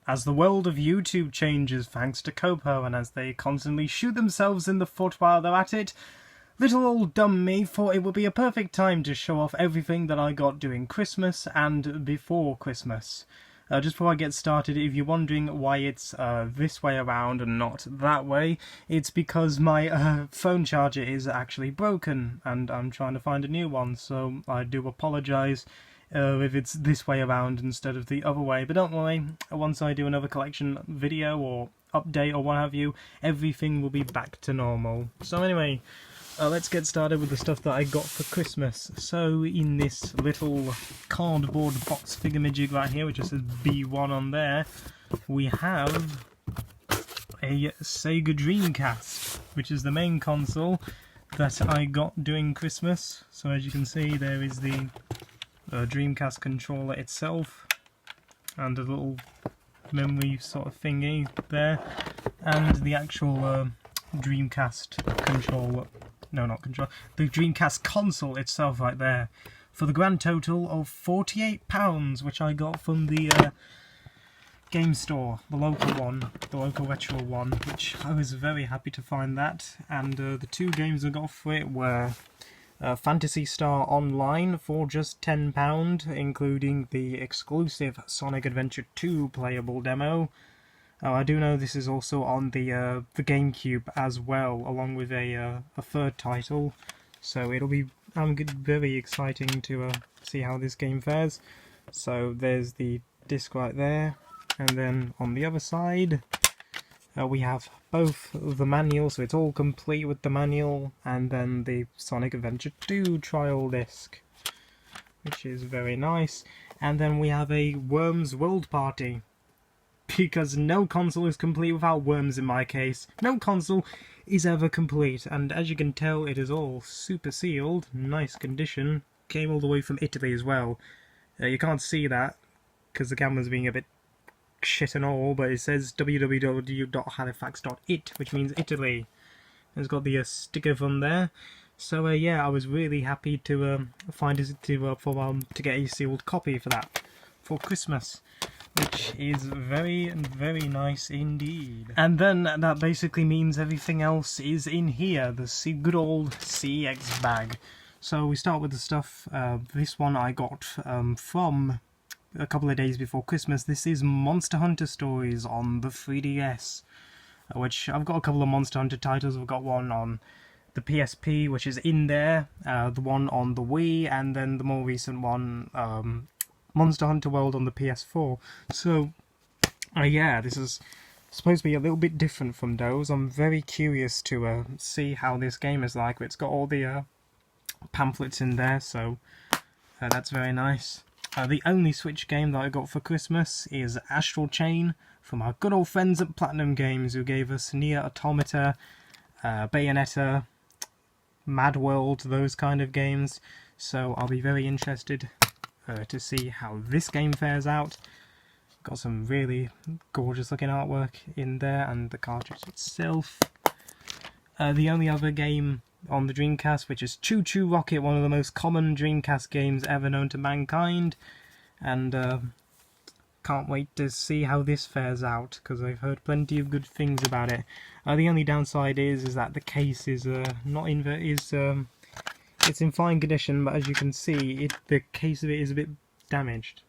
As the world of YouTube changes thanks to Copo, and as they constantly shoot themselves in the foot while they're at it, little old dumb me thought it would be a perfect time to show off everything that I got during Christmas and before Christmas. Just before I get started, if you're wondering why it's this way around and not that way, it's because my phone charger is actually broken and I'm trying to find a new one, so I do apologise if it's this way around instead of the other way. But don't worry, once I do another collection video or update or what have you, everything will be back to normal. So anyway, let's get started with the stuff that I got for Christmas. So in this little cardboard box thingamajig right here, which just says B1 on there, we have a Sega Dreamcast, which is the main console that I got during Christmas. So as you can see, there is the Dreamcast controller itself, and a little memory sort of thingy there, and the actual Dreamcast controller. No, not control. The Dreamcast console itself right there, for the grand total of £48, which I got from the game store, the local one, the local retro one, which I was very happy to find that. And the two games I got for it were Phantasy Star Online for just £10, including the exclusive Sonic Adventure 2 playable demo. I do know this is also on the GameCube as well, along with a third title, so it'll be very exciting to see how this game fares. So there's the disc right there, and then on the other side we have both the manual, so it's all complete with the manual, and then the Sonic Adventure 2 trial disc, which is very nice. And then we have a Worms World Party, because no console is complete without Worms in my case. No console is ever complete, and as you can tell, it is all super sealed, nice condition. Came all the way from Italy as well. You can't see that because the camera's being a bit shit and all, but it says www.halifax.it, which means Italy. It's got the sticker from there. So yeah, I was really happy to to get a sealed copy for that for Christmas, which is very, very nice indeed. And then that basically means everything else is in here, the good old CX bag. So we start with the stuff. This one I got from a couple of days before Christmas. This is Monster Hunter Stories on the 3DS, which I've got a couple of Monster Hunter titles. I've got one on the PSP, which is in there, the one on the Wii, and then the more recent one, Monster Hunter World on the PS4. So, yeah, this is supposed to be a little bit different from those. I'm very curious to see how this game is like. It's got all the pamphlets in there, so that's very nice. The only Switch game that I got for Christmas is Astral Chain from our good old friends at Platinum Games, who gave us Nier Automata, Bayonetta, Mad World, those kind of games. So I'll be very interested to see how this game fares out. Got some really gorgeous looking artwork in there, and the cartridge itself. The only other game on the Dreamcast, which is Choo Choo Rocket, one of the most common Dreamcast games ever known to mankind, and can't wait to see how this fares out, because I've heard plenty of good things about it. The only downside is that the case is it's in fine condition, but as you can see, the case of it is a bit damaged.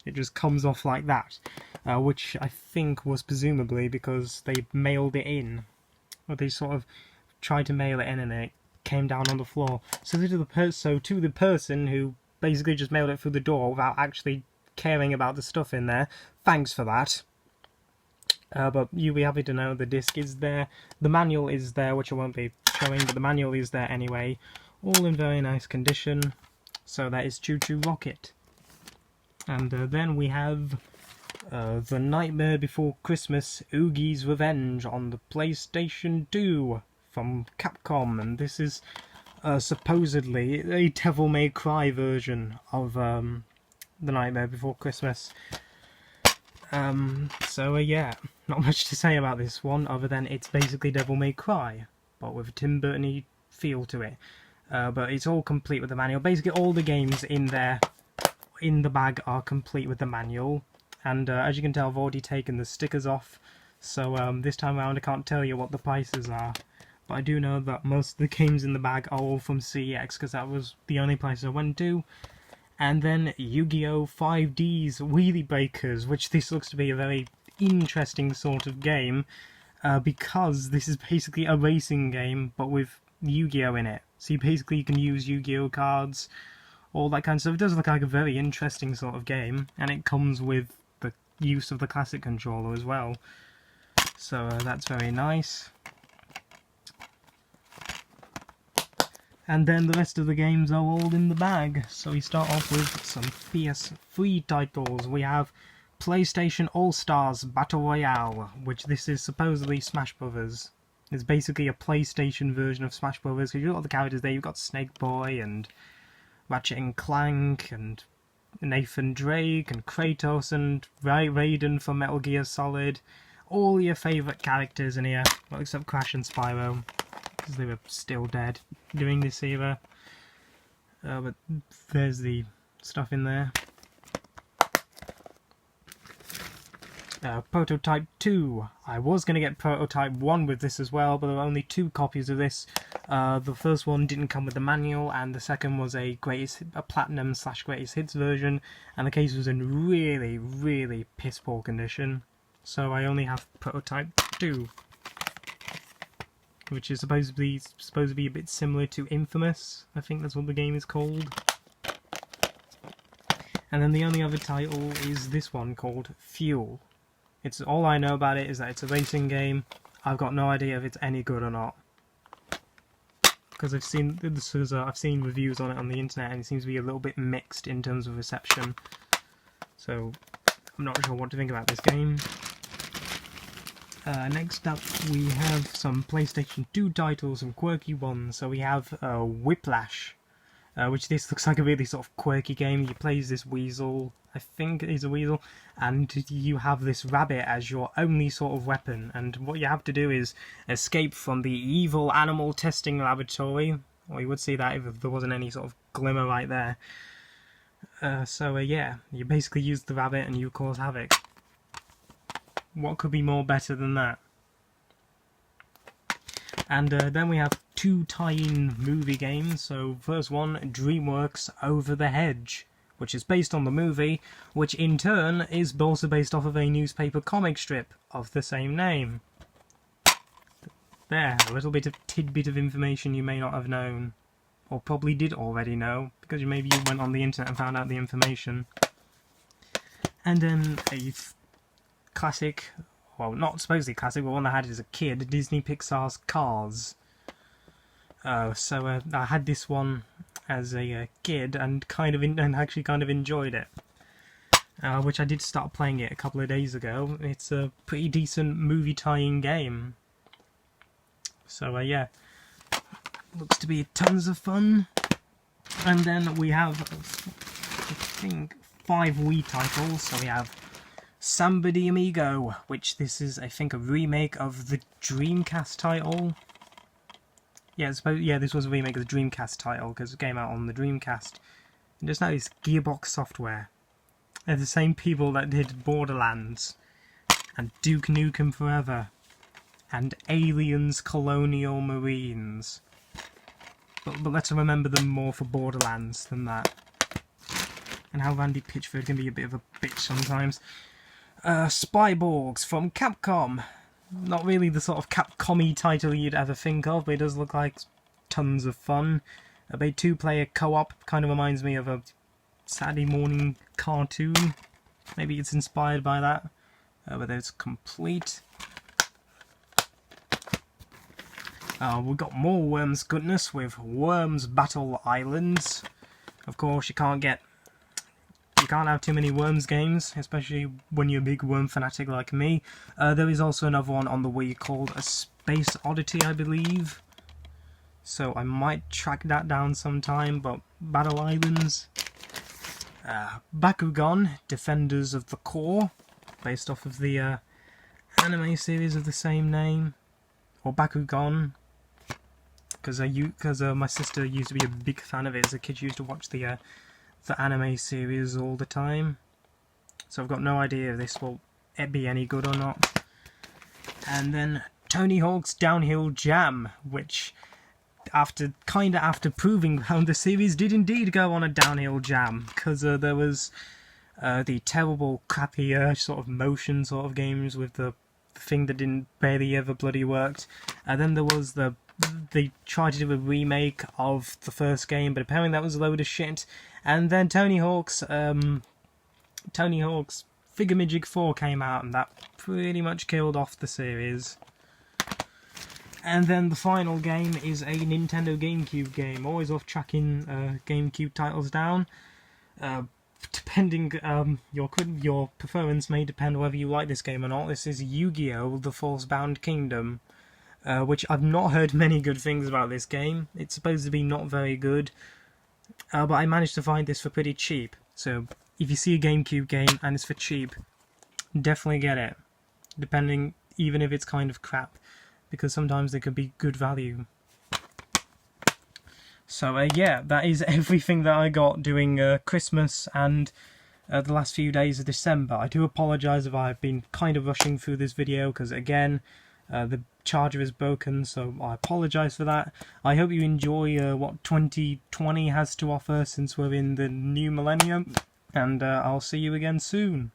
It just comes off like that, which I think was presumably because they mailed it in, or they sort of tried to mail it in and it came down on the floor. So to the person who basically just mailed it through the door without actually caring about the stuff in there, thanks for that. But you'll be happy to know the disc is there, the manual is there, which I won't be showing, but the manual is there anyway. All in very nice condition. So that is Choo Choo Rocket. And then we have The Nightmare Before Christmas, Oogie's Revenge on the PlayStation 2 from Capcom. And this is supposedly a Devil May Cry version of The Nightmare Before Christmas. So yeah, not much to say about this one other than it's basically Devil May Cry, but with a Tim Burton-y feel to it. But it's all complete with the manual. Basically all the games in there, in the bag, are complete with the manual. and as you can tell I've already taken the stickers off, so this time around I can't tell you what the prices are, but I do know that most of the games in the bag are all from CEX because that was the only place I went to. And then Yu-Gi-Oh! 5D's Wheelie Breakers, which this looks to be a very interesting sort of game, because this is basically a racing game but with Yu-Gi-Oh! In it. So you can use Yu-Gi-Oh! Cards, all that kind of stuff. It does look like a very interesting sort of game, and it comes with the use of the classic controller as well. So that's very nice. And then the rest of the games are all in the bag. So we start off with some PS3 titles. We have PlayStation AllStars Battle Royale, which this is supposedly Smash Brothers. It's basically a PlayStation version of Smash Brothers, because you've got the characters there. You've got Snake Boy and Ratchet and Clank and Nathan Drake and Kratos and Raiden from Metal Gear Solid. All your favourite characters in here, well, except Crash and Spyro, because they were still dead during this era. But there's the stuff in there. Prototype 2. I was going to get Prototype 1 with this as well, but there were only 2 copies of this. The first one didn't come with the manual, and the second was a platinum / greatest hits version, and the case was in really, really piss poor condition. So I only have Prototype 2, which is supposed to be a bit similar to Infamous. I think that's what the game is called. And then the only other title is this one called Fuel. It's all I know about it is that it's a racing game. I've got no idea if it's any good or not, because I've seen reviews on it on the internet, and it seems to be a little bit mixed in terms of reception. So I'm not sure what to think about this game. Next up, we have some PlayStation 2 titles, some quirky ones. So we have Whiplash, which this looks like a really sort of quirky game. You play as this weasel, I think it is a weasel, and you have this rabbit as your only sort of weapon. And what you have to do is escape from the evil animal testing laboratory. Or you would see that if there wasn't any sort of glimmer right there. Yeah, you basically use the rabbit and you cause havoc. What could be more better than that? And then we have 2 tie-in movie games. So first one, Dreamworks Over the Hedge, which is based on the movie, which in turn is also based off of a newspaper comic strip of the same name. There, a little bit of tidbit of information you may not have known, or probably did already know, because maybe you went on the internet and found out the information. And then a classic, well, not supposedly classic, but one I had as a kid, Disney Pixar's Cars. I had this one as a kid and actually kind of enjoyed it, which I did start playing it a couple of days ago. It's a pretty decent movie tie-in game. So yeah, looks to be tons of fun. And then we have, I think, 5 Wii titles. So we have Samba de Amigo, which this is, I think, a remake of the Dreamcast title. Yeah, this was a remake of the Dreamcast title because it came out on the Dreamcast. And just now it's Gearbox Software. They're the same people that did Borderlands and Duke Nukem Forever and Aliens Colonial Marines. But let's remember them more for Borderlands than that. And how Randy Pitchford can be a bit of a bitch sometimes. Spyborgs from Capcom. Not really the sort of Capcom-y title you'd ever think of, but it does look like tons of fun. A 2-player co-op, kind of reminds me of a Saturday morning cartoon. Maybe it's inspired by that, but it's complete. We've got more Worms goodness with Worms Battle Islands. Of course, you can't have too many Worms games, especially when you're a big Worm fanatic like me. There is also another one on the Wii called A Space Oddity, I believe. So I might track that down sometime, but Battle Islands. Bakugan, Defenders of the Core, based off of the anime series of the same name. Or Bakugan, because my sister used to be a big fan of it as a kid. She used to watch the anime series all the time. so I've got no idea if this will be any good or not. And then Tony Hawk's Downhill Jam, which after proving how the series did indeed go on a downhill jam, because there was the terrible crappy sort of motion sort of games with the thing that didn't barely ever bloody worked, and then there was they tried to do a remake of the first game, but apparently that was a load of shit. And then Tony Hawk's Figamajig 4 came out, and that pretty much killed off the series. And then the final game is a Nintendo GameCube game. Always off tracking GameCube titles down. Depending, your preference may depend whether you like this game or not. This is Yu-Gi-Oh! The Force-Bound Kingdom, which I've not heard many good things about this game. It's supposed to be not very good, but I managed to find this for pretty cheap. So if you see a GameCube game and it's for cheap, definitely get it. Depending, even if it's kind of crap, because sometimes they could be good value. So yeah, that is everything that I got doing Christmas and the last few days of December. I do apologise if I've been kind of rushing through this video, because again, the charger is broken, so I apologise for that. I hope you enjoy what 2020 has to offer, since we're in the new millennium, and I'll see you again soon.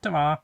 Ta-ra!